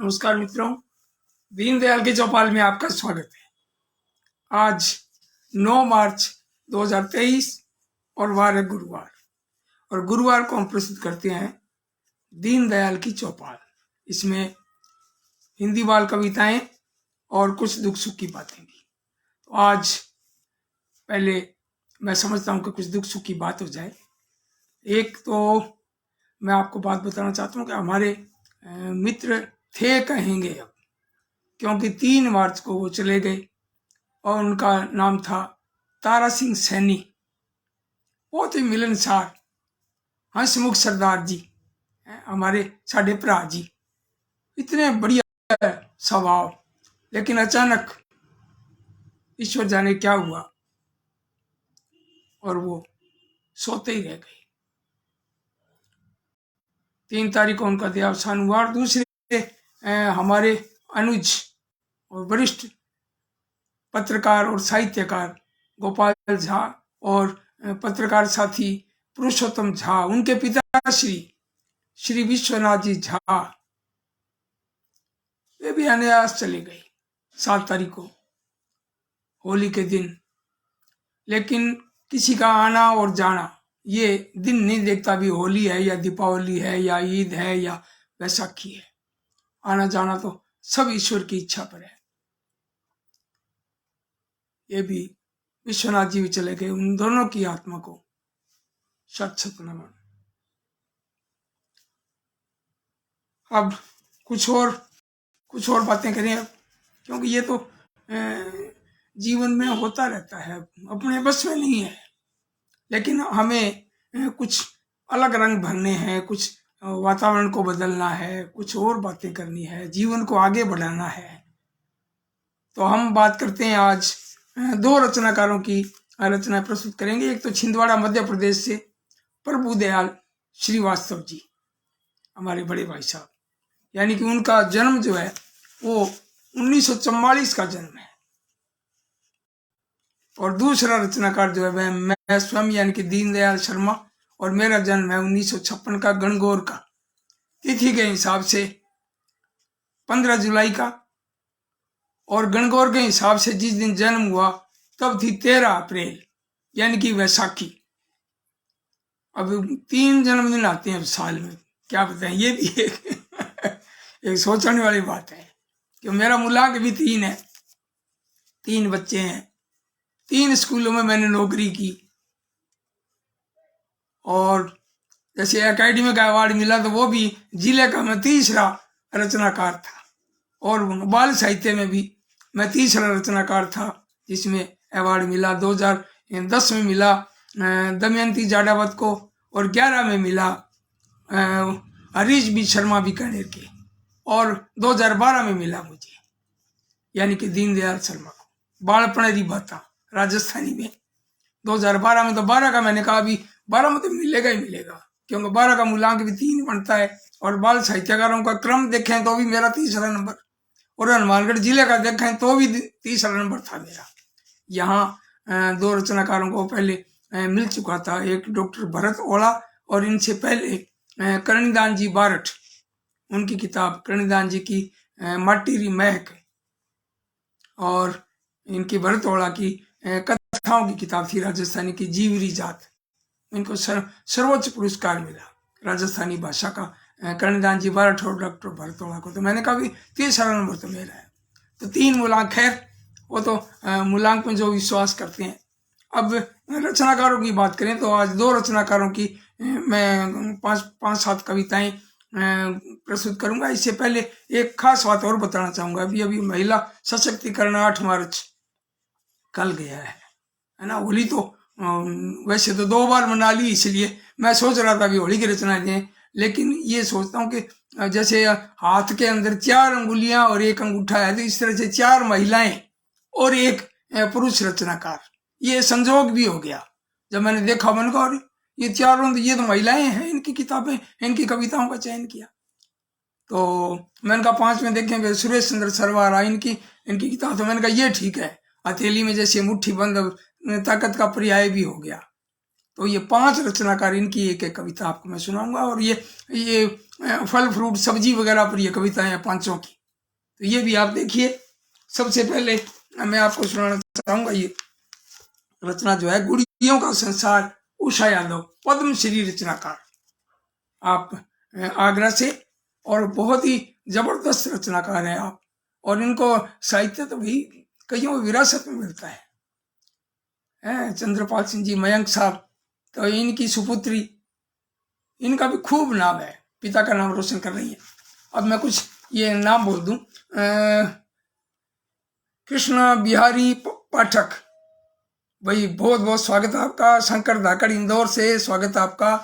नमस्कार मित्रों, दीनदयाल के चौपाल में आपका स्वागत है। आज 9 मार्च 2023 और वार है गुरुवार, और गुरुवार को हम प्रस्तुत करते हैं दीनदयाल की चौपाल। इसमें हिंदी बाल कविताएं और कुछ दुख सुख की बातें भी। तो आज पहले मैं समझता हूँ कि कुछ दुख सुख की बात हो जाए। एक तो मैं आपको बात बताना चाहता हूँ कि हमारे मित्र थे कहेंगे अब, क्योंकि 3 मार्च को वो चले गए और उनका नाम था तारा सिंह सैनी। बहुत ही मिलनसार हंसमुख सरदार जी, हमारे साढ़े भरा जी, इतने बढ़िया स्वभाव। लेकिन अचानक ईश्वर जाने क्या हुआ और वो सोते ही रह गए। 3 तारीख को उनका देहावसान हुआ। और दूसरे हमारे अनुज और वरिष्ठ पत्रकार और साहित्यकार गोपाल झा और पत्रकार साथी पुरुषोत्तम झा, उनके पिता श्री विश्वनाथ जी झा, वे भी अनायास चले गए 7 तारीख को, होली के दिन। लेकिन किसी का आना और जाना ये दिन नहीं देखता भी होली है या दीपावली है या ईद है या बैसाखी है। आना जाना तो सब ईश्वर की इच्छा पर है। ये भी विश्वनाथ जी भी चले गए। उन दोनों की आत्मा को शत शत नमन। अब कुछ और बातें करें, क्योंकि ये तो जीवन में होता रहता है, अपने बस में नहीं है। लेकिन हमें कुछ अलग रंग भरने हैं, कुछ वातावरण को बदलना है, कुछ और बातें करनी है, जीवन को आगे बढ़ाना है। तो हम बात करते हैं आज 2 रचनाकारों की रचना प्रस्तुत करेंगे। एक तो छिंदवाड़ा मध्य प्रदेश से प्रभुदयाल श्रीवास्तव जी, हमारे बड़े भाई साहब, यानी कि उनका जन्म जो है वो 1944 का जन्म है। और दूसरा रचनाकार जो है वह मैं स्वयं, यानी कि दीनदयाल शर्मा, और मेरा जन्म है 1956 का, गणगौर का। तिथि के हिसाब से 15 जुलाई का, और गणगौर के हिसाब से जिस दिन जन्म हुआ तब थी 13 अप्रैल, यानी कि वैसाखी। अब 3 जन्मदिन आते हैं अब साल में, क्या बताएं। ये भी एक सोचने वाली बात है कि मेरा मूलांक भी 3 है, 3 बच्चे हैं, 3 स्कूलों में मैंने नौकरी की, और जैसे एकेडमी का अवार्ड मिला तो वो भी जिले का मैं तीसरा रचनाकार था। और बाल साहित्य में भी मैं तीसरा रचनाकार था, जिसमें अवार्ड मिला। 2010 में मिला दमयंती जाटावत को, और 11 में मिला हरीश बी शर्मा बीकानेर के, और 2012 में मिला मुझे, यानी कि दीनदयाल शर्मा को, बालपनेरी भाता राजस्थानी में। 2012 में तो 12 का मैंने कहा अभी 12 में तो मिलेगा ही मिलेगा, क्योंकि 12 का मूलांक भी 3 बनता है। और बाल साहित्यकारों का क्रम देखें तो भी मेरा तीसरा नंबर, और हनुमानगढ़ जिले का देखें तो भी तीसरा नंबर था मेरा। यहाँ 2 रचनाकारों को पहले मिल चुका था, एक डॉक्टर भरत ओला, और इनसे पहले करणीदान जी बारठ, उनकी किताब करणीदान जी की माटी री महक, और इनकी भरत ओला की कथाओं की किताब थी राजस्थानी की जीवरी जात। इनको सर्वोच्च पुरस्कार मिला राजस्थानी भाषा का, करणीदान जी बारठ और डॉक्टर भरत ओला को। तो मैंने कहा भी तीसरा नंबर तो मेरा है। तो 3 मूलांक, खैर वो तो मूलांक में जो विश्वास करते हैं। अब रचनाकारों की बात करें तो आज 2 रचनाकारों की मैं 5-7 कविताएं प्रस्तुत करूंगा। इससे पहले एक खास बात और बताना चाहूंगा। अभी महिला सशक्तिकरण 8 मार्च कल गया है ना। होली तो वैसे तो 2 बार मना ली, इसलिए मैं सोच रहा था अभी होली की रचना दें, लेकिन ये सोचता हूँ कि जैसे हाथ के अंदर 4 अंगुलियां और 1 अंगूठा है, तो इस तरह से 4 महिलाएं और 1 पुरुष रचनाकार, ये संजोग भी हो गया। जब मैंने देखा मैंने कहा ये चारों, ये तो महिलाएं हैं, इनकी किताबें, इनकी कविताओं का चयन किया। तो मैंने कहा 5 में देखें सुरेश चंद्र सरवारा, इनकी किताब, तो मैंने कहा ये ठीक है। हथेली में जैसे मुट्ठी बंद, ताकत का पर्याय भी हो गया। तो ये 5 रचनाकार, इनकी एक एक कविता आपको मैं सुनाऊंगा। और ये फल फ्रूट सब्जी वगैरह पर ये कविताएं हैं 5 की, तो ये भी आप देखिए। सबसे पहले मैं आपको सुनाना चाहूंगा ये रचना जो है, गुड़ियों का संसार, उषा यादव, पद्मश्री रचनाकार, आप आगरा से, और बहुत ही जबरदस्त रचनाकार हैं आप। और इनको साहित्य तो भाई कईयों विरासत में मिलता है। चंद्रपाल सिंह जी, मयंक साहब, तो इनकी सुपुत्री, इनका भी खूब नाम है, पिता का नाम रोशन कर रही है। अब मैं कुछ ये नाम बोल दूं, कृष्ण बिहारी पाठक, भाई बहुत बहुत स्वागत है आपका। शंकर धाकड़ इंदौर से, स्वागत है आपका।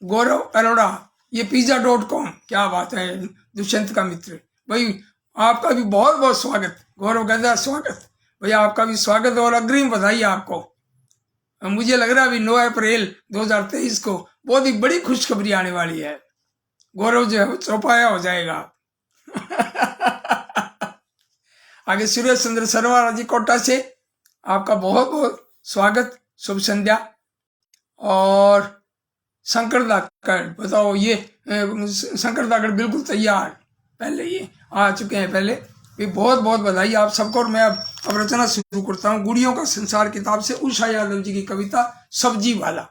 गौरव अरोड़ा, ये पिज्जा.com, क्या बात है, दुष्यंत का मित्र, भाई आपका भी बहुत बहुत स्वागत। गौरव गदा, स्वागत भैया, आपका भी स्वागत और अग्रिम बधाई आपको। मुझे लग रहा है अभी 9 अप्रैल 2023 को बहुत ही बड़ी खुशखबरी आने वाली है। गौरव जो है चौपाया हो जाएगा। आगे सुरेश चंद्र सरवारा जी, कोटा से, आपका बहुत बहुत स्वागत, शुभ संध्या। और शंकर दाकड़, बताओ ये शंकर दाकड़ बिल्कुल तैयार, पहले ये आ चुके हैं पहले भी, बहुत बहुत बधाई आप सबको। और मैं अब रचना शुरू करता हूँ। गुड़ियों का संसार किताब से उषा यादव जी की कविता, सब्जी वाला।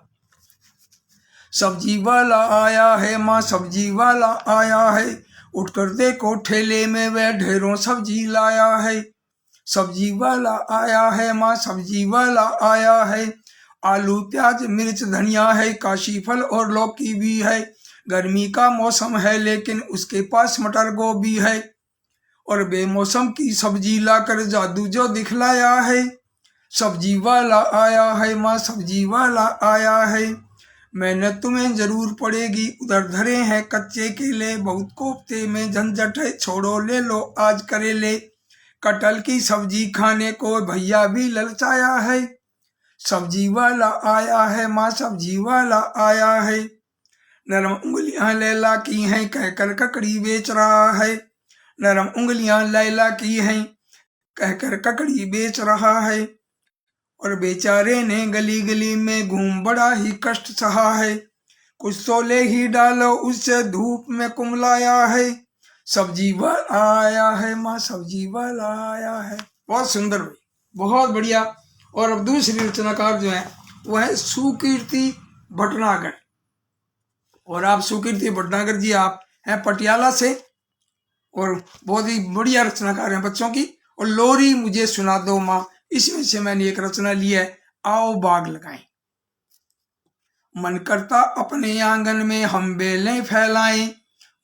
सब्जी वाला आया है माँ, सब्जी वाला आया है, उठकर देखो ठेले में वह ढेरों सब्जी लाया है। सब्जी वाला आया है माँ, सब्जी वाला आया है, आलू प्याज मिर्च धनिया है, काशी फल और लौकी भी है। गर्मी का मौसम है लेकिन उसके पास मटर गोभी है, और बेमौसम की सब्जी लाकर जादू जो दिखलाया है। सब्जी वाला आया है माँ, सब्जी वाला आया है, मेहनत तुम्हें जरूर पड़ेगी, उधर धरे हैं कच्चे केले, बहुत कोफ्ते में झंझट है, छोड़ो ले लो आज करेले। कटहल की सब्जी खाने को भैया भी ललचाया है। सब्जी वाला आया है माँ, सब्जी वाला आया है, नरम उंगलियां लैला की हैं, कहकर ककड़ी बेच रहा है। नरम उंगलियां लैला की हैं, कहकर ककड़ी बेच रहा है, और बेचारे ने गली गली में घूम बड़ा ही कष्ट सहा है। कुछ तो ले ही डालो उससे धूप में कुमलाया है। सब्जी वाला आया है माँ, सब्जी वाला आया है। बहुत सुंदर भाई, बहुत बढ़िया। और अब दूसरी रचनाकार जो है वो है सुकीर्ति भटनागर, और आप सुकीर्ति भटनागर जी, आप हैं पटियाला से, और बहुत ही बढ़िया रचनाकार हैं बच्चों की। और लोरी मुझे सुना दो माँ, इसमें से मैंने एक रचना ली है, आओ बाग लगाएं। मन करता अपने आंगन में हम बेलें फैलाएं,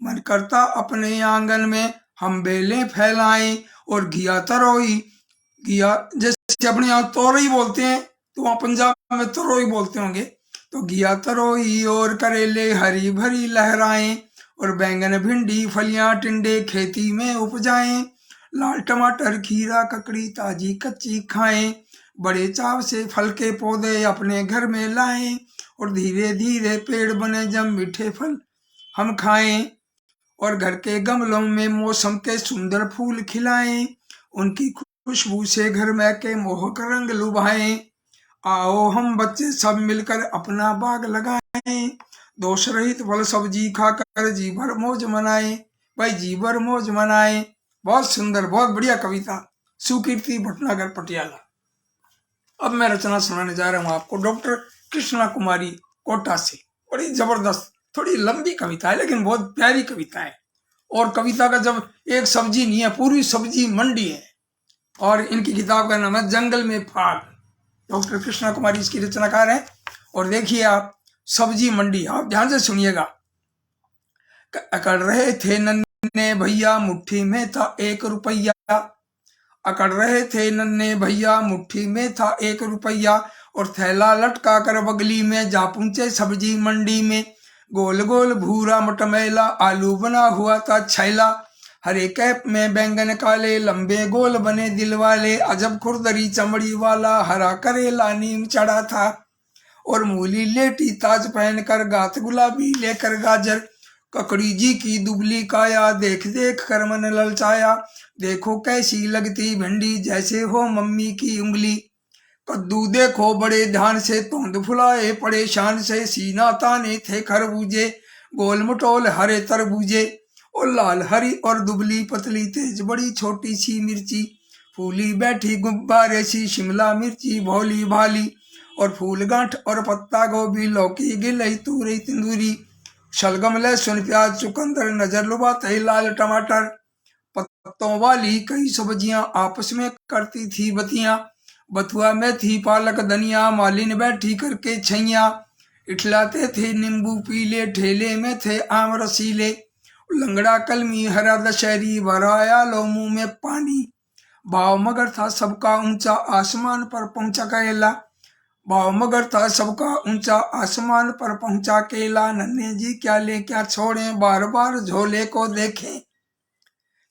मन करता अपने आंगन में हम बेलें फैलाएं, और घिया तरोई, घिया जैसे अपने यहाँ तोरई बोलते हैं, तो वहाँ पंजाब में तरोई बोलते होंगे, तो घिया तरोई और करेले हरी भरी लहराएं, और बैंगन भिंडी फलियां टिंडे खेती में उपजाएं। लाल टमाटर खीरा ककड़ी ताजी कच्ची खाएं, बड़े चाव से फल के पौधे अपने घर में लाएं, और धीरे धीरे पेड़ बने जब मीठे फल हम खाएं, और घर के गमलों में मौसम के सुंदर फूल खिलाएं, उनकी खुशबू से घर में के मोहक रंग लुभाएं। आओ हम बच्चे सब मिलकर अपना बाग लगाएं, दोष रहित फल सब्जी खाकर जी भर मौज मनाएं, भाई जी भर मौज मनाएं। बहुत सुंदर, बहुत बढ़िया कविता, सुकीर्ति भटनागर पटियाला। अब मैं रचना सुनाने जा रहा हूँ आपको, डॉक्टर कृष्णा कुमारी, कोटा से। बड़ी जबरदस्त, थोड़ी लंबी कविता है लेकिन बहुत प्यारी कविता है। और कविता का जब एक सब्जी नहीं है, पूरी सब्जी मंडी है। और इनकी किताब का नाम है जंगल में फाग। डॉक्टर कृष्णा कुमारी इसकी रचनाकार है। और देखिए आप, सब्जी मंडी, आप ध्यान से सुनिएगा। अकड़ रहे थे नन्हे भैया मुट्ठी में था 1 रुपया, अकड़ रहे थे नन्हे भैया मुट्ठी में था 1 रुपया, और थैला लटका कर बगली में जा पहुंचे सब्जी मंडी में। गोल गोल भूरा मटमैला आलू बना हुआ था छैला, हरे कैप में बैंगन काले लंबे गोल बने दिल वाले, अजब खुरदरी चमड़ी वाला हरा करेला नीम चढ़ा था, और मूली लेटी ताज पहनकर गात गुलाबी लेकर गाजर। ककड़ी जी की दुबली काया देख देख कर मन ललचाया, देखो कैसी लगती भिंडी जैसे हो मम्मी की उंगली। कद्दू देखो बड़े ध्यान से, तोंद फुलाए परेशान से, सीना ताने थे खरबूजे, गोल मटोल हरे तरबूजे, और लाल हरी और दुबली पतली तेज बड़ी छोटी सी मिर्ची, फूली बैठी गुब्बारे सी शिमला मिर्ची भोली भाली, और फूल गांठ और पत्ता गोभी लौकी गिलई तूरी तंदूरी, शलगम लहसुन प्याज चुकंदर नजर लुभाते लाल टमाटर, पत्तों वाली कई सब्जियां आपस में करती थी बतियां, बथुआ में थी पालक धनिया, मालिन बैठी करके छैया, इठलाते थे नींबू पीले, ठेले में थे आम रसीले, लंगड़ा कलमी हरा दशहरी, भराया लो मुंह में पानी, भाव मगर था सबका ऊंचा आसमान पर पहुंचा केला, भाव मगर था सबका ऊंचा आसमान पर पहुंचा केला, नन्हे जी क्या ले क्या छोड़े बार बार झोले को देखें,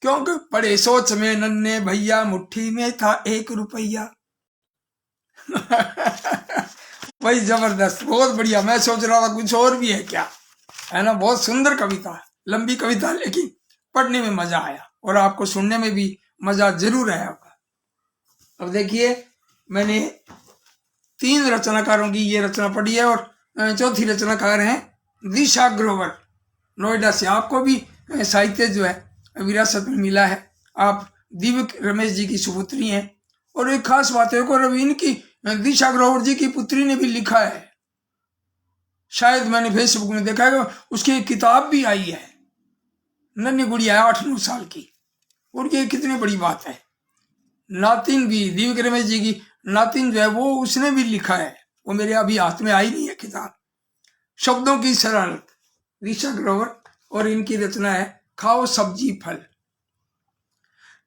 क्योंकि बड़े सोच में नन्हे भैया मुट्ठी में था 1 रुपया। भाई जबरदस्त, बहुत बढ़िया। मैं सोच रहा था कुछ और भी है क्या, है ना। बहुत सुंदर कविता है, लंबी कविता, लेकिन पढ़ने में मजा आया और आपको सुनने में भी मजा जरूर आया होगा। अब देखिए, मैंने 3 रचनाकारों की ये रचना पढ़ी है और चौथी रचनाकार हैं दिशा ग्रोवर, नोएडा से। आपको भी साहित्य जो है विरासत में मिला है। आप दिव्य रमेश जी की सुपुत्री हैं, और एक खास बात है, रवि इनकी दिशा ग्रोवर जी की पुत्री ने भी लिखा है, शायद मैंने फेसबुक में देखा है, उसकी एक किताब भी आई है, नन्ही गुड़िया है 8-9 साल की, और ये कितनी बड़ी बात है। नातिन भी, दिव्य रमेश जी की नातिन जो है वो उसने भी लिखा है, वो मेरे अभी हाथ में आई नहीं है किताब। शब्दों की शरारत, दिशा ग्रोवर, और इनकी रचना है खाओ सब्जी फल।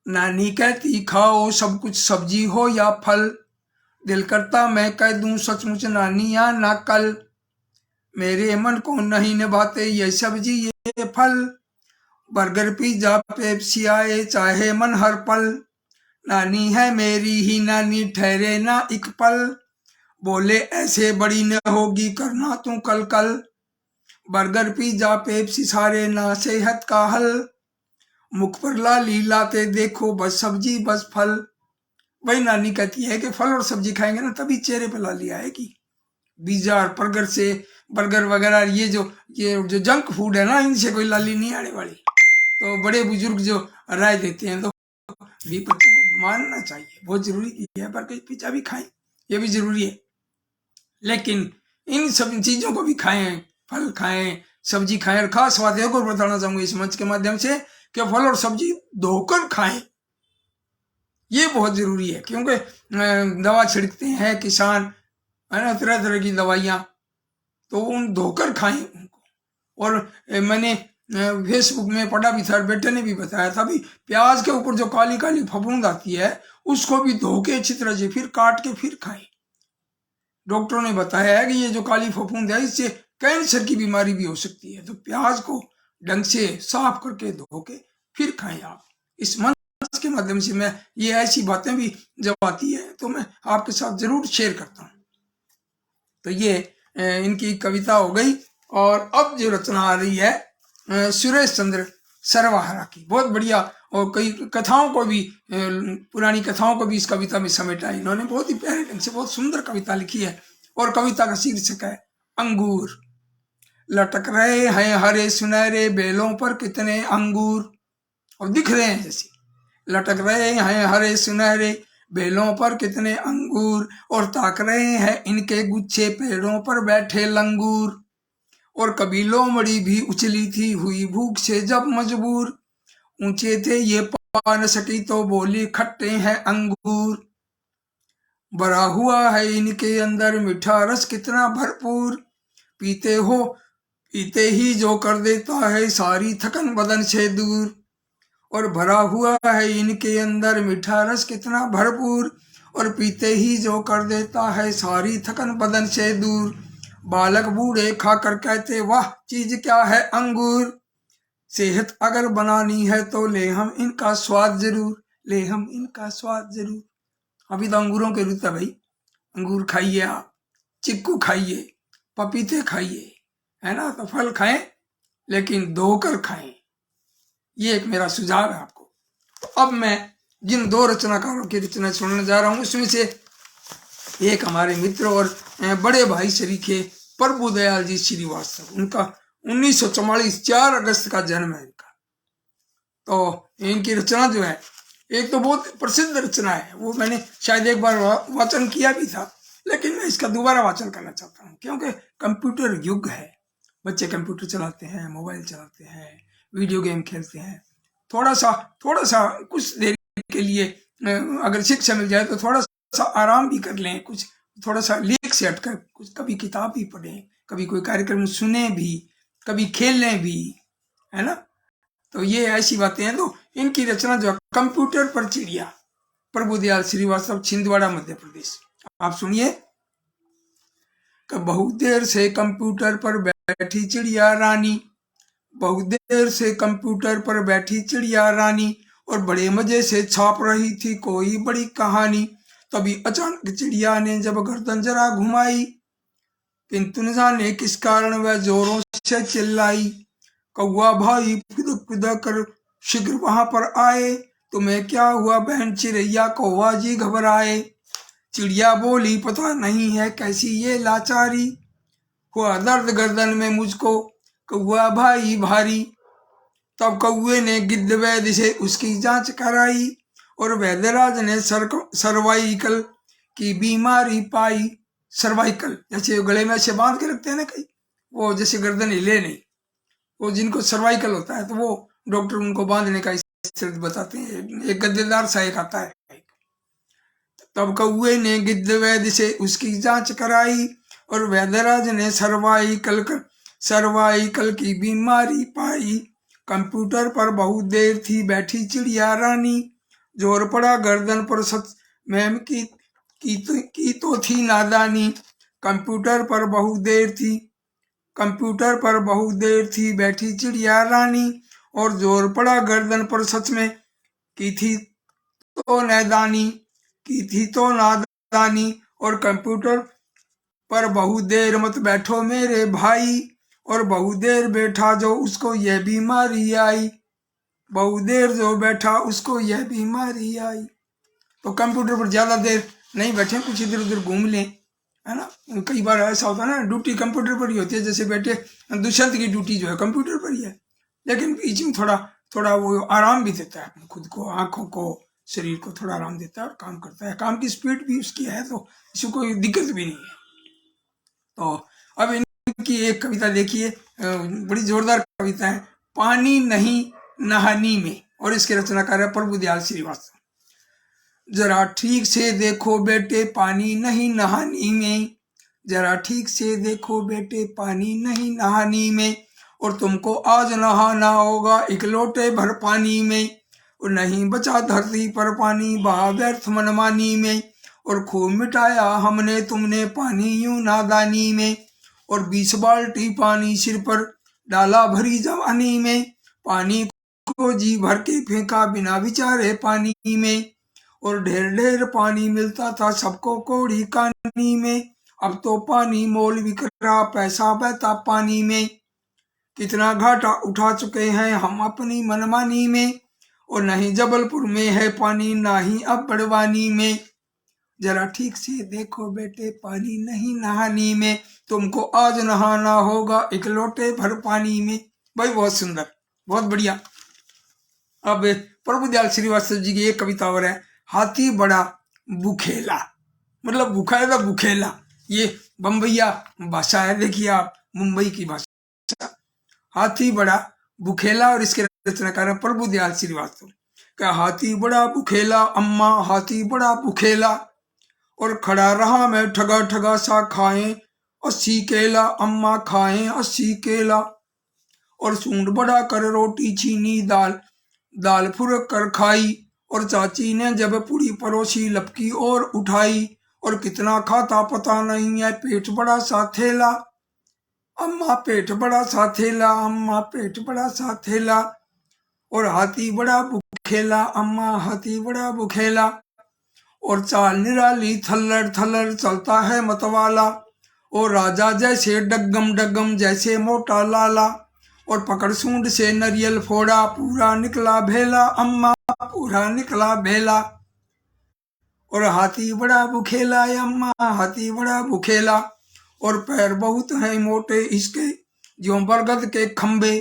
नानी कहती खाओ सब कुछ सब्जी हो या फल, दिल करता मैं कह दूं सचमुच नानी या ना कल, मेरे मन को नहीं निभाते ये सब्जी ये फल, बर्गर पिज्जा पेप्सी आए चाहे मन हर पल, नानी है मेरी ही नानी ठहरे ना एक पल, बोले ऐसे बड़ी न होगी करना तू कल कल, बर्गर पिज्जा पेप्सी सारे ना सेहत का हल, मुख पर लाली लाते देखो बस सब्जी बस फल। वही नानी कहती है कि फल और सब्जी खाएंगे ना तभी चेहरे पर लाली आएगी। पिज्जा और बर्गर से, बर्गर वगैरह ये जो जंक फूड है ना, इनसे कोई लाली नहीं आने वाली। तो बड़े बुजुर्ग जो राय देते हैं तो भी बच्चों को मानना चाहिए, बहुत जरूरी है। बर्गर पिज्जा भी खाएं, ये भी जरूरी है, लेकिन इन सब चीजों को भी खाएं, फल खाएं, सब्जी खाएं। और खास बात है और बताना चाहूंगा इस मंच के माध्यम से कि फल और सब्जी धोकर खाएं, ये बहुत जरूरी है, क्योंकि दवा छिड़कते हैं किसान, है ना, तरह तरह की दवाइयां, तो उन धोकर खाएं उनको। और मैंने फेसबुक में पढ़ा भी था, बेटे ने भी बताया था, भी प्याज के ऊपर जो काली काली फफूंद आती है उसको भी धो के अच्छी तरह से फिर काट के फिर खाएं। डॉक्टरों ने बताया है कि ये जो काली फफूंद है इससे कैंसर की बीमारी भी हो सकती है, तो प्याज को ढंग से साफ करके धो के फिर खाएं आप। इस मंच के माध्यम से मैं ये ऐसी बातें भी जब आती है तो मैं आपके साथ जरूर शेयर करता हूँ। तो ये इनकी कविता हो गई। और अब जो रचना आ रही है सुरेश चंद्र सरवाहरा की, बहुत बढ़िया, और कई कथाओं को भी, पुरानी कथाओं को भी इस कविता में समेटा है इन्होंने। बहुत ही प्यारे ढंग से बहुत सुंदर कविता लिखी है, और कविता का शीर्षक है अंगूर। लटक रहे हैं हरे सुनहरे बेलों पर कितने अंगूर, और दिख रहे हैं जैसे, लटक रहे हैं हरे सुनहरे बेलों पर कितने अंगूर, और ताक रहे हैं इनके गुच्छे पेड़ों पर बैठे लंगूर, और कभी लोमड़ी भी उछली थी हुई भूख से जब मजबूर, ऊंचे थे ये पा न सकी तो बोली खट्टे हैं अंगूर, भरा हुआ है इनके अंदर मीठा रस कितना भरपूर, पीते ही जो कर देता है सारी थकन बदन से दूर, और भरा हुआ है इनके अंदर मीठा रस कितना भरपूर, और पीते ही जो कर देता है सारी थकन बदन से दूर, बालक बूढ़े खाकर कहते वाह चीज क्या है अंगूर, सेहत अगर बनानी है तो ले हम इनका स्वाद जरूर, ले हम इनका स्वाद जरूर। अभी तो अंगूरों के रुत है भाई, अंगूर खाइए आप, चिक्कू खाइए, पपीते खाइए, है ना, तो फल खाएं लेकिन धोकर खाएं। ये एक मेरा सुझाव है आपको। अब मैं जिन 2 रचनाकारों की रचना सुनने जा रहा हूं उसमें से एक हमारे मित्र और बड़े भाई शरीके प्रभुदयाल जी श्रीवास्तव, उनका 1944 4 अगस्त का जन्म है इनका। तो इनकी रचना जो है, एक तो बहुत प्रसिद्ध रचना है, वो मैंने शायद एक बार वाचन किया भी था, लेकिन मैं इसका दोबारा वाचन करना चाहता हूँ, क्योंकि कंप्यूटर युग है, बच्चे कंप्यूटर चलाते हैं, मोबाइल चलाते हैं, वीडियो गेम खेलते हैं। थोड़ा सा कुछ देर के लिए अगर शिक्षा मिल जाए तो थोड़ा सा आराम भी कर लें, कुछ थोड़ा सा लेख से हटकर कुछ, कभी किताब भी पढ़ें, कभी कोई कार्यक्रम सुने भी, कभी खेलें भी, है ना। तो ये ऐसी बातें हैं। तो इनकी रचना जो कंप्यूटर पर चिड़िया, प्रभुदयाल श्रीवास्तव, छिंदवाड़ा मध्य प्रदेश। आप सुनिए कि बहुत देर से कंप्यूटर पर बैठी चिड़िया रानी, बहुत देर से कंप्यूटर पर बैठी चिड़िया रानी, और बड़े मजे से छाप रही थी कोई बड़ी कहानी। तभी अचानक चिड़िया ने जब गर्दन जरा घुमाई, किंतु न जाने किस कारण वह जोरों से चिल्लाई। कौआ भाई खुदक खुदक कर शीघ्र वहां पर आए, तुम्हें क्या हुआ बहन चिड़ैया, कौआ जी घबराए। चिड़िया बोली पता नहीं है कैसी ये लाचारी, हुआ दर्द गर्दन में मुझको कौआ भाई भारी। तब कौए ने गिद्ध वैद्य से उसकी जांच कराई, और वैद्यराज ने सर्वाइकल की बीमारी पाई। सर्वाइकल जैसे गले में ऐसे बांध के रखते हैं ना कई, वो जैसे गर्दन हिले नहीं, वो जिनको सर्वाइकल होता है तो वो डॉक्टर उनको बांधने का शब्द बताते हैं, एक गद्देदार सा एक आता है। तब कौए ने गिद्ध वैद्य से उसकी जांच कराई, और वैद्यराज ने सर्वाइकल की बीमारी पाई। कंप्यूटर पर बहुत देर थी बैठी चिड़िया रानी, जोर पड़ा गर्दन पर सच मैम की तो थी नादानी। कंप्यूटर पर बहुत देर थी बैठी चिड़िया रानी, और जोर पड़ा गर्दन पर सच में की थी तो नादानी। और कंप्यूटर पर बहुत देर मत बैठो मेरे भाई, और बहुत देर बैठा जो उसको यह बीमारी आई, बहुत देर जो बैठा उसको यह बीमारी आई। तो कंप्यूटर पर ज्यादा देर नहीं बैठे, कुछ इधर उधर घूम लें, है ना। कई बार ऐसा होता है ना, ड्यूटी कंप्यूटर पर ही होती है, जैसे बैठे दुष्यंत की ड्यूटी जो है कंप्यूटर पर ही है, लेकिन बीच में थोड़ा वो आराम भी देता है अपने खुद को, आंखों को, शरीर को थोड़ा आराम देता है और काम करता है। काम की स्पीड भी उसकी है, तो इसको कोई दिक्कत भी नहीं है। तो अब इनकी एक कविता देखिए, बड़ी जोरदार कविता है, पानी नहीं नहानी में, और इसके रचनाकार है प्रभुदयाल श्रीवास्तव। जरा ठीक से देखो बेटे पानी नहीं नहानी में, जरा ठीक से देखो बेटे पानी नहीं नहानी में, और तुमको आज नहाना होगा एक लोटे भर पानी में, और नहीं बचा धरती पर पानी बहा व्यर्थ मनमानी में, और खूब मिटाया हमने तुमने पानी यूं नादानी में, और 20 बाल्टी पानी सिर पर डाला भरी जवानी में, पानी को जी भर के फेंका बिना विचारे पानी में, और ढेर ढेर पानी मिलता था सबको कौड़ी कानी में, अब तो पानी मोल बिक रहा पैसा बहता पानी में, कितना घाटा उठा चुके हैं हम अपनी मनमानी में, और नहीं जबलपुर में है पानी ना ही अब बड़वानी में, जरा ठीक से देखो बेटे पानी नहीं नहानी में, तुमको आज नहाना होगा एक लोटे भर पानी में। भाई बहुत सुंदर, बहुत बढ़िया। अब प्रभुदयाल श्रीवास्तव जी की एक कविता और है, हाथी बड़ा बुखेला, मतलब भूखा है तो बुखेला, ये बम्बैया भाषा है, देखिए आप, मुंबई की भाषा। हाथी बड़ा बुखेला, और इसके रचनाकार है प्रभुदयाल श्रीवास्तव। क्या हाथी बड़ा बुखेला अम्मा हाथी बड़ा बुखेला, और खड़ा रहा मैं ठगा ठगा सा खाएं 80 केला अम्मा खाएं 80 केला, और सूंड बड़ा कर रोटी छीनी दाल फुरक कर खाई, और चाची ने जब पूरी परोसी लपकी और उठाई, और कितना खाता पता नहीं है पेट बड़ा सा थैला अम्मा पेट बड़ा सा थैला अम्मा पेट बड़ा सा थैला, और हाथी बड़ा बुखेला अम्मा हाथी बड़ा बुखेला, और चाल निराली थल्लड़ थल्लड़ चलता है मतवाला, और राजा जैसे डग्गम डग्गम जैसे मोटा लाला, और पकड़ सूंड से नरियल फोड़ा पूरा निकला भेला अम्मा पूरा निकला भेला, और हाथी बड़ा बुखेला अम्मा हाथी बड़ा बुखेला, और पैर बहुत हैं मोटे इसके ज्यों बरगद के खंबे,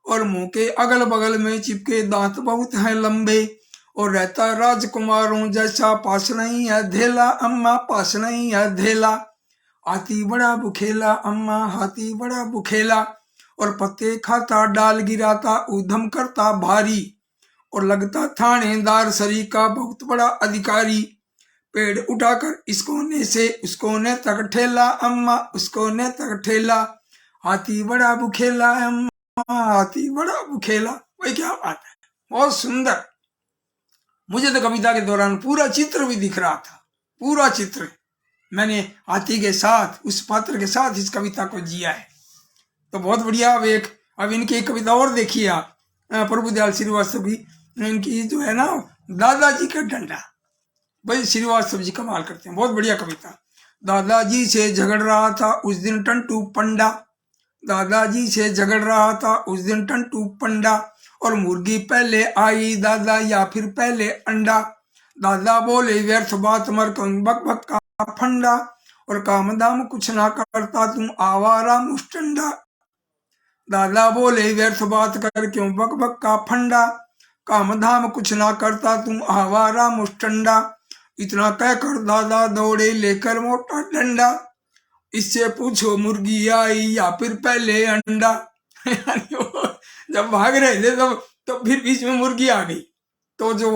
और मुंह के अगल बगल में चिपके दांत बहुत हैं लंबे, और रहता राजकुमारों जैसा पास नहीं है धेला अम्मा पास नहीं है धेला। हाथी बड़ा बुखेला अम्मा हाथी बड़ा बुखेला, और पत्ते खाता डाल गिराता उधम करता भारी, और लगता थानेदार सरी का बहुत बड़ा अधिकारी। पेड़ उठाकर इस कोने से उस कोने तक ठेला अम्मा उस कोने तक ठेला। हाथी बड़ा बुखेला अम्मा हाथी बड़ा बुखेला। भाई क्या बात है, बहुत सुंदर। मुझे तो कविता के दौरान पूरा चित्र भी दिख रहा था, पूरा चित्र मैंने हाथी के साथ उस पात्र के साथ इस कविता को जिया है। तो बहुत बढ़िया। अब इनकी एक कविता और देखिए आप, प्रभुदयाल श्रीवास्तव की, इनकी जो है ना दादाजी का डंडा। भाई श्रीवास्तव जी कमाल करते हैं, बहुत बढ़िया कविता। दादाजी से झगड़ रहा था उस दिन टंटू पंडा, दादाजी से झगड़ रहा था उस दिन टंटू पंडा, और मुर्गी पहले आई दादा या फिर पहले अंडा। दादा बोले व्यर्थ बात मर बक बक का फंडा, और काम दाम कुछ ना करता तुम आवारा मुस्टंडा। दादा बोले व्यर्थ बात कर क्यों बक बक का फंडा, काम धाम कुछ ना करता तुम आवारा मुस्टंडा। इतना कहकर दादा दौड़े लेकर मोटा डंडा, इससे पूछो मुर्गी आई या फिर पहले अंडा। जब भाग रहे थे तो फिर बीच में मुर्गी आ गई, तो जो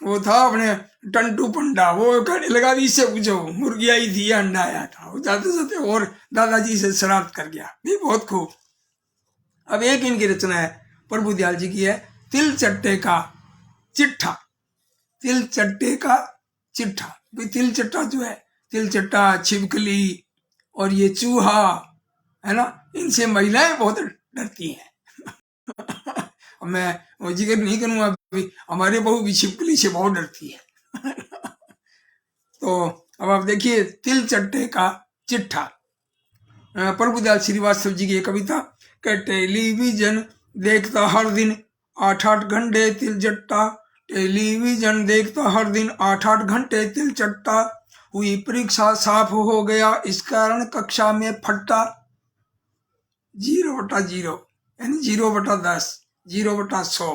वो था अपने टंटू पंडा, वो कहने लगा इससे पूछो मुर्गी आई थी या अंडा आया था। वो जाते जाते और दादाजी से शरारत कर गया भी, बहुत खूब। अब एक इनकी रचना है प्रभुदयाल जी की है, तिल चट्टे का चिट्ठा। तिल चट्टे का चिट्ठा। तिल चट्टा जो है, तिल चट्टा, छिपकली और ये चूहा है ना, इनसे महिलाएं बहुत डरती हैं। मैं वो जिक्र नहीं करूंगा, अभी हमारे बहू भी छिपकली से बहुत डरती है। तो अब आप देखिए तिल चट्टे का चिट्ठा। प्रभुदयाल श्रीवास्तव जी की कविता कि टेलीविजन देखता हर दिन 8-8 घंटे तिल चट्टा, टेलीविजन देखता हर दिन 8-8 घंटे तिल चट्टा। हुई परीक्षा साफ हो गया इस कारण कक्षा में फट्टा। 0/0 यानी 0/10, 0/100।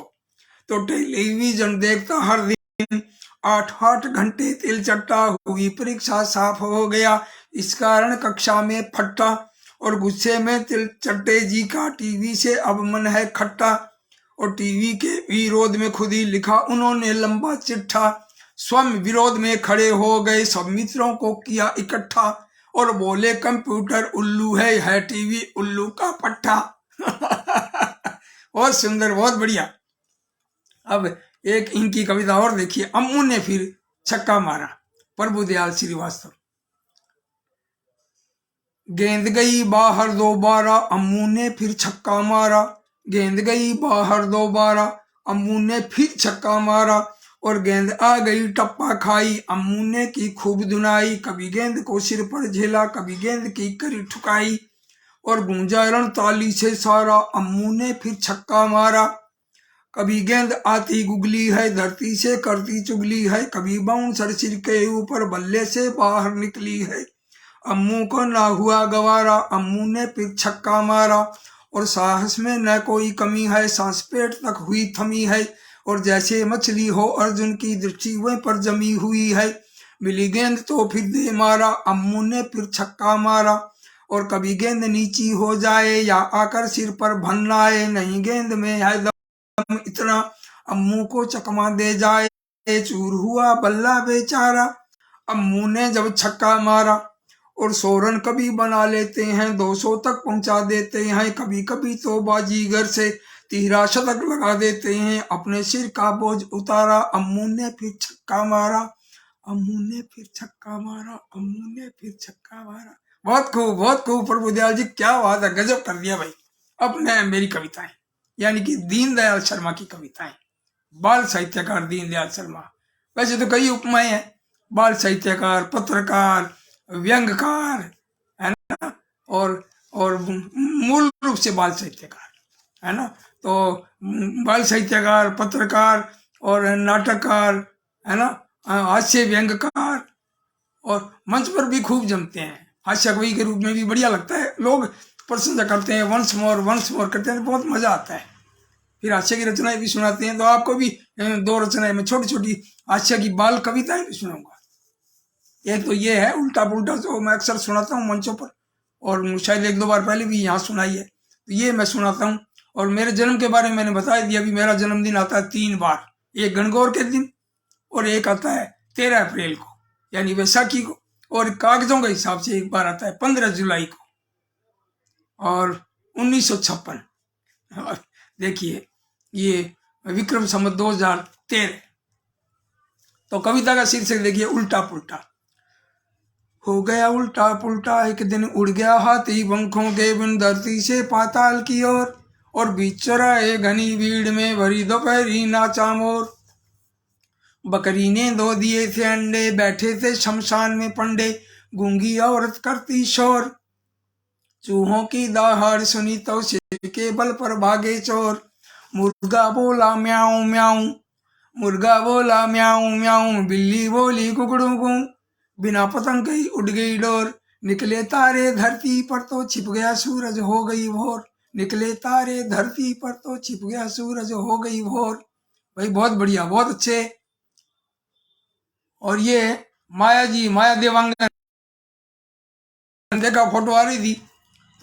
तो टेलीविजन देखता हर दिन 8-8 घंटे तिल चट्टा। हुई परीक्षा साफ हो गया इस कारण कक्षा में फट्टा, और गुस्से में तिल चट्टे जी का टीवी से अब मन है खट्टा। और टीवी के विरोध में खुद ही लिखा उन्होंने लंबा चिट्ठा। स्वयं विरोध में खड़े हो गए सब मित्रों को किया इकट्ठा, और बोले कंप्यूटर उल्लू है टीवी उल्लू का पट्टा। बहुत सुंदर, बहुत बढ़िया। अब एक इनकी कविता और देखिए, अम्मू ने फिर छक्का मारा। प्रभुदयाल श्रीवास्तव। गेंद गई बाहर दोबारा अम्मू ने फिर छक्का मारा, गेंद गई बाहर दोबारा अम्मू ने फिर छक्का मारा। और गेंद आ गई टप्पा खाई अम्मू ने की खूब धुनाई। कभी गेंद को सिर पर झेला कभी गेंद की करी ठुकाई, और गूंजा रणताली से सारा अम्मू ने फिर छक्का मारा। कभी गेंद आती गुगली है धरती से करती चुगली है, कभी बाउंसर सिर के ऊपर बल्ले से बाहर निकली है। अम्मू को ना हुआ गवारा अम्मू ने फिर छक्का मारा। और साहस में न कोई कमी है सांस पेट तक हुई थमी है, और जैसे मछली हो अर्जुन की दृष्टि वहीं पर जमी हुई है। मिली गेंद तो फिर दे मारा अम्मू ने फिर छक्का मारा। और कभी गेंद नीची हो जाए या आकर सिर पर भन आए, नहीं गेंद में है दम इतना अम्मू को चकमा दे जाए। चूर हुआ बल्ला बेचारा अम्मू ने जब छक्का मारा। और 100 रन कभी बना लेते हैं 200 तक पहुंचा देते हैं, कभी कभी तो बाजीगर से 13 शतक लगा देते हैं। अपने सिर का बोझ उतारा अम्मू ने फिर छक्का मारा, अम्मू ने फिर छक्का मारा, अम्मू ने फिर छक्का मारा। बहुत खूब, बहुत खूब प्रभुदयाल जी, क्या बात है, गजब कर दिया भाई। अब मैं मेरी कविताएं, यानी कि दीनदयाल शर्मा की कविताएं। बाल साहित्यकार दीनदयाल शर्मा। वैसे तो कई उपमाएं हैं, बाल साहित्यकार, पत्रकार, व्यंगकार, है ना, और मूल रूप से बाल साहित्यकार, है ना। तो बाल साहित्यकार, पत्रकार और नाटककार, है ना, हास्य व्यंग्यकार और मंच पर भी खूब जमते हैं। हास्य कवि के रूप में भी बढ़िया लगता है, लोग प्रशंसा करते हैं, वंस मोर करते हैं, तो बहुत मजा आता है। फिर हास्य की रचनाएं भी सुनाते हैं, तो आपको भी 2 रचनाएं में छोटी छोटी हास्य की बाल कविताएं भी सुनाऊंगा। एक तो ये है उल्टा पुल्टा, जो मैं अक्सर सुनाता हूँ मंचों पर, और शायद 1-2 बार पहले भी यहाँ सुनाई है, तो ये मैं सुनाता हूँ। और मेरे जन्म के बारे में मैंने बता दिया, अभी मेरा जन्मदिन आता है 3 बार, एक गणगौर के दिन, और एक आता है 13 अप्रैल को यानी वैसाखी को, और कागजों के हिसाब से एक बार आता है 15 जुलाई को, और 1956। देखिए ये विक्रम संवत 2013। तो कविता का शीर्षक देखिए, उल्टा पुल्टा। हो गया उल्टा पुल्टा, एक दिन उड़ गया हाथी पंखों के बिन धरती से पाताल की ओर, और बीच चौराहे घनी भीड़ में भरी दोपहरी नाचा मोर। बकरी ने 2 दिए थे अंडे, बैठे थे शमशान में पंडे, गूंगी औरत करती शोर। चूहों की दहाड़ सुनी तो सिर के बल पर भागे चोर। मुर्गा बोला म्याऊं म्याऊं, मुर्गा बोला म्याऊं म्याऊं, बिल्ली बोली कुकड़ू गू, बिना पतंग गई उड़ गई डोर। निकले तारे धरती पर तो छिप गया सूरज, हो गई भोर। निकले तारे धरती पर तो छिप गया सूरज, हो गई भोर। भाई बहुत बढ़िया, बहुत अच्छे। और ये माया देवांगन देखा फोटो आ रही थी,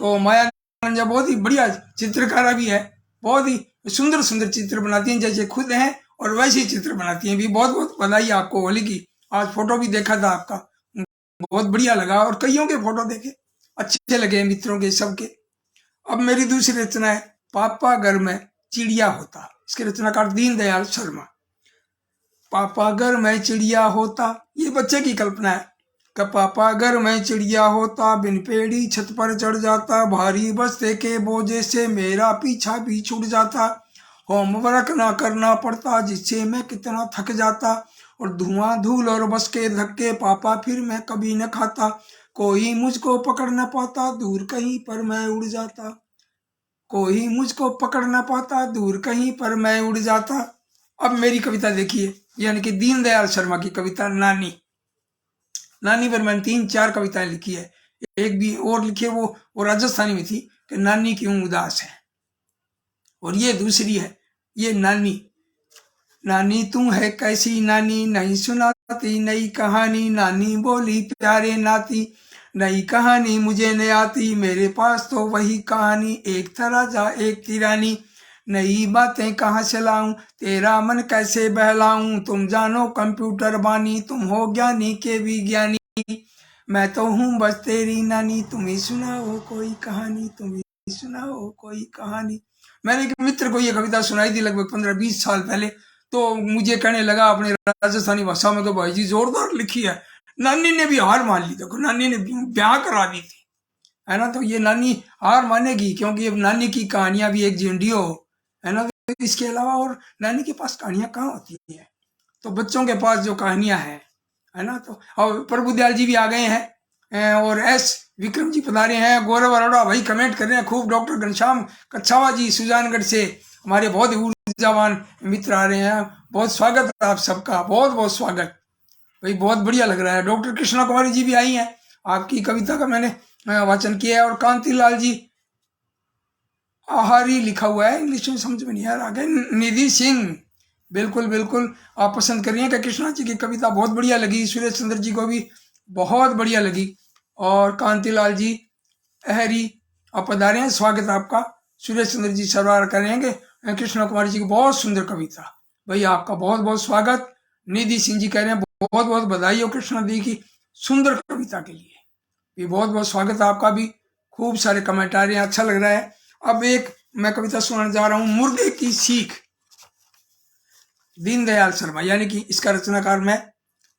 तो माया देवांगन बहुत ही बढ़िया चित्रकारा भी है, बहुत ही सुंदर सुंदर चित्र बनाती हैं, जैसे खुद हैं और वैसे ही चित्र बनाती हैं भी। बहुत बहुत बधाई आपको होली की। आज फोटो भी देखा था आपका, बहुत बढ़िया लगा, और कईयों के फोटो देखे अच्छे लगे, मित्रों के सबके। अब मेरी दूसरी रचना है, पापा घर में चिड़िया होता। इसके रचनाकार दीनदयाल शर्मा। पापा घर में चिड़िया होता, ये बच्चे की कल्पना है कि पापा घर में चिड़िया होता, बिन पेड़ी छत पर चढ़ जाता, भारी बस्ते के बोझे से मेरा पीछा भी छूट जाता। होमवर्क ना करना पड़ता, जिससे मैं कितना थक जाता, और धुआं धूल और बस के धक्के पापा फिर मैं कभी न खाता। कोई मुझको पकड़ न पाता, दूर कहीं पर मैं उड़ जाता। कोई मुझको पकड़ न पाता, दूर कहीं पर मैं उड़ जाता। अब मेरी कविता देखिए, यानी कि दीनदयाल शर्मा की कविता नानी। नानी पर मैंने 3-4 कविताएं लिखी है, एक भी और लिखी है, वो राजस्थानी में थी कि नानी क्यों उदास है। और ये दूसरी है, ये नानी। नानी तू है कैसी नानी, नहीं सुनाती नई कहानी। नानी बोली प्यारे नाती, नई कहानी मुझे नहीं आती। मेरे पास तो वही कहानी, एक था राजा एक थी रानी। नई बातें कहाँ से लाऊं, तेरा मन कैसे बहलाऊं। तुम जानो कंप्यूटर बानी, तुम हो ज्ञानी के विज्ञानी। मैं तो हूँ बस तेरी नानी, तुम ही सुनाओ कोई कहानी, तुम ही सुनाओ कोई कहानी। मैंने एक मित्र को ये कविता सुनाई थी लगभग 15-20 साल पहले, तो मुझे कहने लगा अपने राजस्थानी भाषा में, तो भाई जी जोरदार लिखी है। नानी ने भी हार मान ली, देखो नानी ने ब्याह करा दी थी, है ना। तो ये नानी हार मानेगी, क्योंकि अब नानी की कहानियां भी एक जिंडियो, है ना। तो इसके अलावा और नानी के पास कहानियां कहाँ होती है, तो बच्चों के पास जो कहानियां हैं, है ना। तो और प्रभु दयाल जी भी आ गए हैं, और एस विक्रम जी पधारे हैं। गौरव अरोड़ा भाई कमेंट कर रहे हैं खूब। डॉक्टर घनश्याम कच्छावा जी सुजानगढ़ से हमारे बहुत ही ऊर्जावान मित्र आ रहे हैं। बहुत स्वागत है आप सबका, बहुत बहुत स्वागत भाई, बहुत बढ़िया लग रहा है। डॉक्टर कृष्णा कुमारी जी भी आई हैं, आपकी कविता का मैंने वाचन किया है। और कांतिलाल जी आहारी लिखा हुआ है, इंग्लिश में समझ में नहीं आ रहा है। निधि सिंह, बिल्कुल बिल्कुल आप पसंद करिए कि कृष्णा जी की कविता बहुत बढ़िया लगी। सुरेश चंद्र जी को भी बहुत बढ़िया लगी। और कांतिलाल जी अहरी आप पधारे हैं, स्वागत आपका। सुरेश चंद्र जी सरवार करेंगे कृष्णा कुमारी जी की बहुत सुंदर कविता, भाई आपका बहुत बहुत स्वागत। निधि सिंह जी कह रहे हैं बहुत बहुत बधाई हो कृष्णा दी की सुंदर कविता के लिए, भी बहुत बहुत स्वागत आपका भी। खूब सारे कमेंट आ रहे हैं, अच्छा लग रहा है। अब एक मैं कविता सुनाने जा रहा हूं, मुर्गे की सीख, दीनदयाल शर्मा, यानी कि इसका रचनाकार मैं।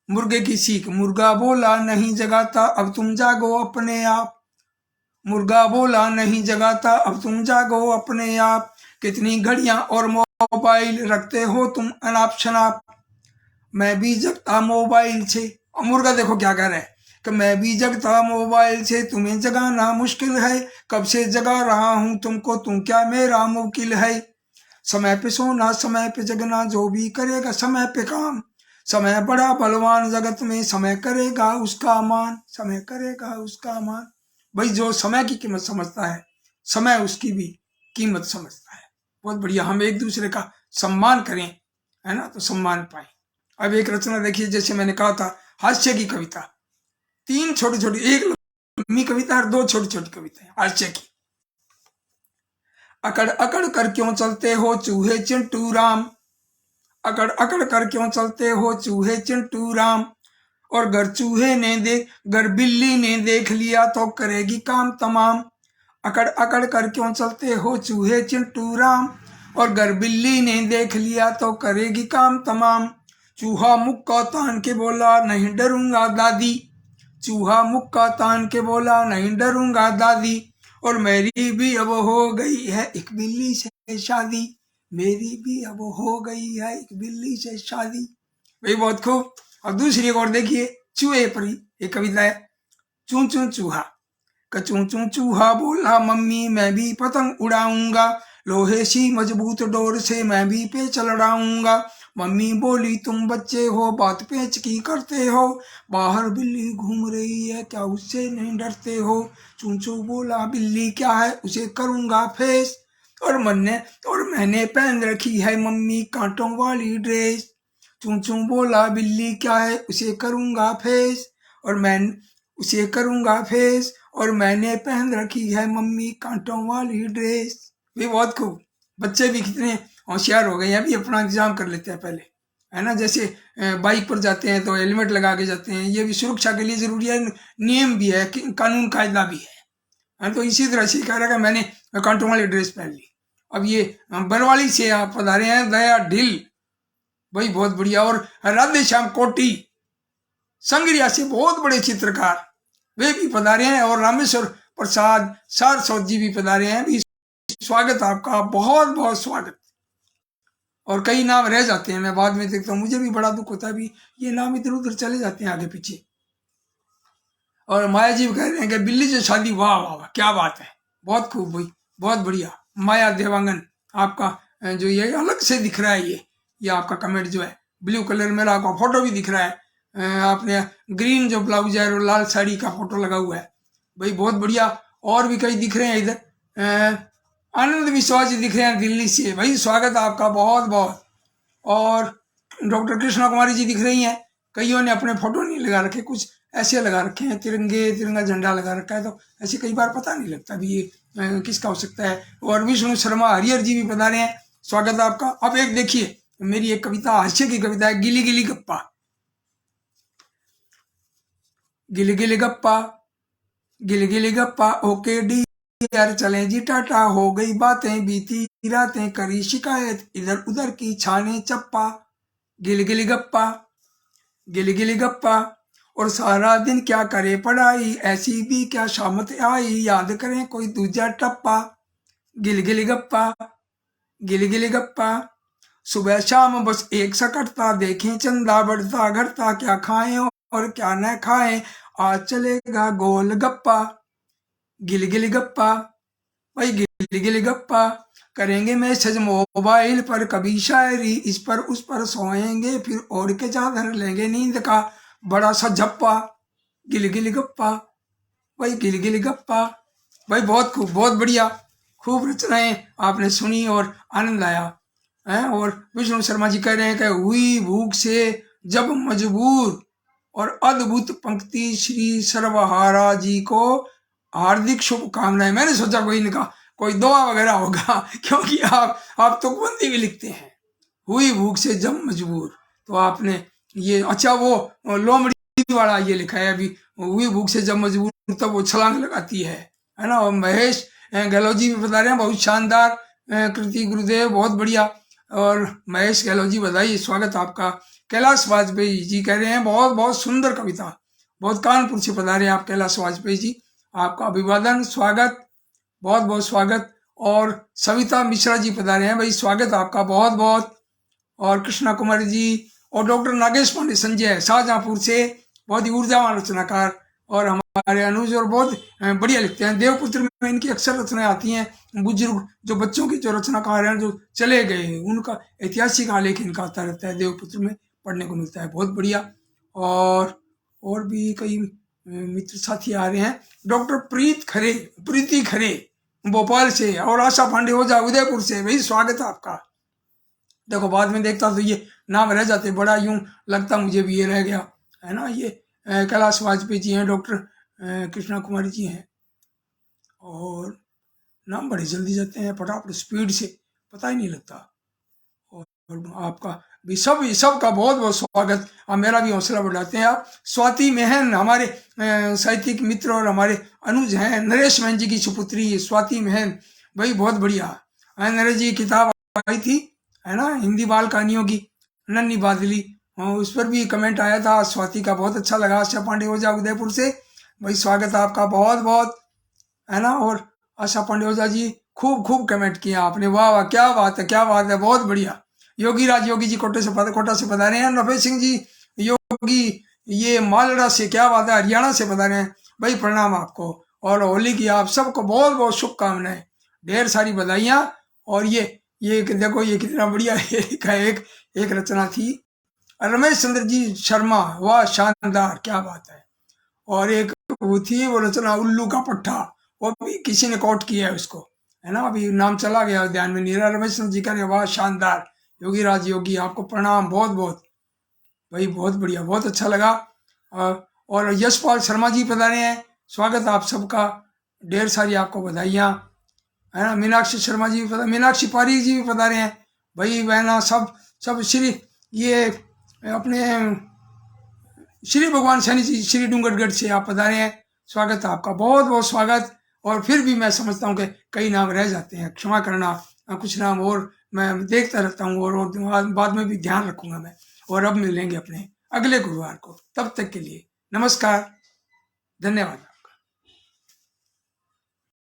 मुर्गे की सीख। मुर्गा बोला नहीं जगाता, अब तुम जागो अपने आप। मुर्गा बोला नहीं जगाता, अब तुम जागो अपने आप। कितनी घड़ियां और मोबाइल रखते हो तुम अनाप शनाप। मैं भी जगता मोबाइल से। और मुर्गा देखो क्या कह रहा है कि मैं भी जगता मोबाइल से, तुम्हें जगाना मुश्किल है। कब से जगा रहा हूं तुमको, तुम क्या मेरा मुवकिल है। समय पे सोना समय पे जगना, जो भी करेगा समय पे काम। समय बड़ा बलवान जगत में, समय करेगा उसका मान, समय करेगा उसका मान। भाई जो समय की कीमत समझता है, समय उसकी भी कीमत समझता है। बहुत बढ़िया, हम एक दूसरे का सम्मान करें, है ना, तो सम्मान पाए। अब एक रचना देखिए, जैसे मैंने कहा था हास्य की कविता, 3 छोटी छोटी, एक लंबी कविता और 2 छोटी छोटी कविताएं हास्य की। अकड़ अकड़ कर क्यों चलते हो चूहे चिंटू राम, अकड़ अकड़ कर क्यों चलते हो चूहे चिंटू राम, और गर बिल्ली ने देख लिया तो करेगी काम तमाम। अकड़ अकड़ कर क्यों चलते हो चूहे चिंटू राम, और गर बिल्ली ने देख लिया तो करेगी काम तमाम। चूहा मुक्का तान के बोला नहीं डरूंगा दादी, चूहा मुक्का तान के बोला नहीं डरूंगा दादी, और मेरी भी अब हो गई है एक बिल्ली से शादी, मेरी भी अब हो गई है एक बिल्ली से शादी। भाई बहुत खूब। और दूसरी एक और देखिए, चूहे पर एक कविता है, चू चू चूहा, कचू चू चूहा बोला मम्मी मैं भी पतंग उड़ाऊंगा, लोहे सी मजबूत डोर से मैं भी पेच लड़ाऊंगा। मम्मी बोली तुम बच्चे हो बात पेच की करते हो, बाहर बिल्ली घूम रही है क्या उससे नहीं डरते हो। चूचू बोला बिल्ली क्या है उसे करूंगा फेस, और मैंने पहन रखी है मम्मी कांटों वाली ड्रेस। चूचू बोला बिल्ली क्या है उसे करूंगा फेस, और मैं उसे करूंगा फेस, और मैंने पहन रखी है मम्मी कांटों वाली ड्रेस। भी बहुत खूब। बच्चे भी कितने होशियार हो गए हैं, अभी अपना इंतजाम कर लेते हैं पहले, है ना। जैसे बाइक पर जाते हैं तो हेलमेट लगा के जाते हैं, ये भी सुरक्षा के लिए जरूरी है, नियम भी है, कानून कायदा भी है। तो इसी तरह से कह रहा है मैंने कांटों वाली ड्रेस पहन ली। अब ये बरवाली से आप पधारे हैं दया ढिल, भाई बहुत बढ़िया। और राधे श्याम कोटी संग्रिया से बहुत बड़े चित्रकार, वे भी पधारे हैं। और रामेश्वर प्रसाद सारस्वत जी भी पधारे हैं। भी स्वागत आपका, बहुत बहुत स्वागत। और कई नाम रह जाते हैं, मैं बाद में देखता हूँ, मुझे भी बड़ा दुख होता है, भी ये नाम इधर उधर चले जाते हैं आगे पीछे। और माया जी कह रहे हैं कि बिल्ली से शादी, वाह वाह वाह क्या बात है, बहुत खूब भाई, बहुत बढ़िया। माया देवांगन आपका जो ये अलग से दिख रहा है, ये आपका कमेंट जो है ब्लू कलर में, आपका फोटो भी दिख रहा है, आपने ग्रीन जो ब्लाउज है और लाल साड़ी का फोटो लगा हुआ है, भाई बहुत बढ़िया। और भी कई दिख रहे हैं इधर, आनंद विश्वास जी दिख रहे हैं दिल्ली से, भाई स्वागत आपका बहुत बहुत। और डॉक्टर कृष्णा कुमारी जी दिख रही हैं। कईयों ने अपने फोटो नहीं लगा रखे, कुछ ऐसे लगा रखे हैं, तिरंगा झंडा लगा रखा है, तो ऐसे कई बार पता नहीं लगता भी ये किसका हो सकता है। और विष्णु शर्मा हरिहर जी भी बता रहे हैं, स्वागत आपका। अब एक देखिए, मेरी एक कविता हास्य की कविता है, गिली गिली गप्पा। गिली गिली गप्पा, गिली गिली गप्पा ओके डी यार चले जी टाटा, हो गई बातें बीती रातें करी शिकायत इधर उधर की छाने चप्पा। गिली गिली गप्पा, गिली गिली गप्पा, और सारा दिन क्या करे पढ़ाई, ऐसी भी क्या शामत आई, याद करें कोई दूजा टप्पा। गिली गिली गप्पा, गिली गिली गप्पा, सुबह शाम बस एक सा कटता, देखें चंदा बढ़ता घटता, क्या खाएं और क्या न खाएं, आज चलेगा गोल गप्पा। गिली गिली गप्पा, भाई गिली गिली गप्पा, करेंगे मैसेज मोबाइल पर, कभी शायरी इस पर उस पर, सोएंगे फिर ओढ़ के चादर लेंगे नींद का बड़ा सा झप्पा। गिली गिली गप्पा, भाई गिली गिली गप्पा, भाई बहुत खूब, बहुत बढ़िया, खूब रचनाएं आपने सुनी और आनंद आया है। और विष्णु शर्मा जी कह रहे हैं कि हुई भूख से जब मजबूर, और अद्भुत पंक्ति श्री सर्वहारा जी को हार्दिक शुभकामनाएं। मैंने सोचा कोई इनका कोई दुआ वगैरह होगा, क्योंकि आप तो बंदी भी लिखते हैं, हुई भूख से जब मजबूर, तो आपने ये अच्छा वो लोमड़ी वाला ये लिखा है, अभी हुई भूख से जब मजबूर तब वो छलांग लगाती है ना। और महेश गहलोत जी भी बता रहे हैं, बहुत शानदार कृति गुरुदेव, बहुत बढ़िया। और महेश गहलोत जी बधाई, स्वागत आपका। कैलाश वाजपेयी जी कह रहे हैं बहुत बहुत सुंदर कविता, बहुत कानपुर से बता रहे हैं आप कैलाश वाजपेयी जी, आपका अभिवादन, स्वागत, बहुत बहुत स्वागत। और सविता मिश्रा जी बता रहे हैं, भाई स्वागत आपका बहुत बहुत। और कृष्णा कुमारी जी और डॉक्टर नागेश पांडे संजय शाहजहांपुर से, बहुत ही ऊर्जावान रचनाकार और हमारे अनुज, और बहुत बढ़िया लिखते हैं। देवपुत्र में इनकी अक्सर रचनाएं आती हैं, बुजुर्ग जो बच्चों की जो रचनाकार हैं जो चले गए, उनका ऐतिहासिक आलेख इनका आता रहता है देवपुत्र में, पढ़ने को मिलता है, बहुत बढ़िया। और भी कई मित्र साथी आ रहे हैं। डॉक्टर प्रीति खरे भोपाल से, और आशा पांडे ओझा उदयपुर से, भाई स्वागत है आपका। देखो बाद में देखता तो ये नाम रह जाते, बड़ा यूं लगता मुझे भी ये रह गया है ना। ये कैलाश वाजपेयी जी हैं, डॉक्टर कृष्णा कुमारी जी हैं, और नाम बड़े जल्दी जाते हैं फटाफट स्पीड से, पता ही नहीं लगता। और आपका भी सबका बहुत बहुत स्वागत। आप मेरा भी हौसला बढ़ाते हैं आप। स्वाति महन हमारे साहित्यिक मित्र और हमारे अनुज हैं, नरेश महन जी की सुपुत्री स्वाति महन, भाई बहुत बढ़िया। नरेश जी की किताब आई थी है ना, हिंदी बाल कहानियों की, नन्ही बादली, उस पर भी कमेंट आया था स्वाति का, बहुत अच्छा लगा। आशा पांडे ओझा उदयपुर से, भाई स्वागत है आपका बहुत बहुत है ना। और आशा पांडे ओझा जी खूब कमेंट किया आपने, वाह वाह क्या बात है, बहुत बढ़िया। योगी राज योगी जी कोटा से बता रहे हैं। नफे सिंह जी योगी ये मालड़ा से, क्या बात है, हरियाणा से बता रहे हैं, भाई प्रणाम आपको। और होली की आप सबको बहुत बहुत शुभकामनाएं, ढेर सारी बधाइयां। और ये देखो ये कितना बढ़िया एक रचना थी, रमेश चंद्र जी शर्मा, वाह शानदार, क्या बात है। और एक वो थी वो रचना उल्लू का पट्टा, वो भी किसी ने कोट किया है उसको, है ना, अभी नाम चला गया ध्यान में नहीं रहा। रमेश चंद्र जी का, वाह शानदार। योगी राज योगी आपको प्रणाम बहुत बहुत, भाई बहुत बढ़िया, बहुत अच्छा लगा। और यशपाल शर्मा जी बता रहे हैं, स्वागत आप सबका, ढेर सारी आपको बधाइयाँ है ना। मीनाक्षी शर्मा जी भी, मीनाक्षी पारी जी भी बता रहे हैं, भाई बहना सब श्री ये अपने श्री भगवान शनि जी श्री डूंगरगढ़ से आप पधारे हैं, स्वागत है आपका, बहुत बहुत स्वागत। और फिर भी मैं समझता हूँ कि कई नाम रह जाते हैं, क्षमा करना, कुछ नाम और मैं देखता रहता हूँ, और बाद में भी ध्यान रखूंगा मैं। और अब मिलेंगे अपने अगले गुरुवार को, तब तक के लिए नमस्कार, धन्यवाद।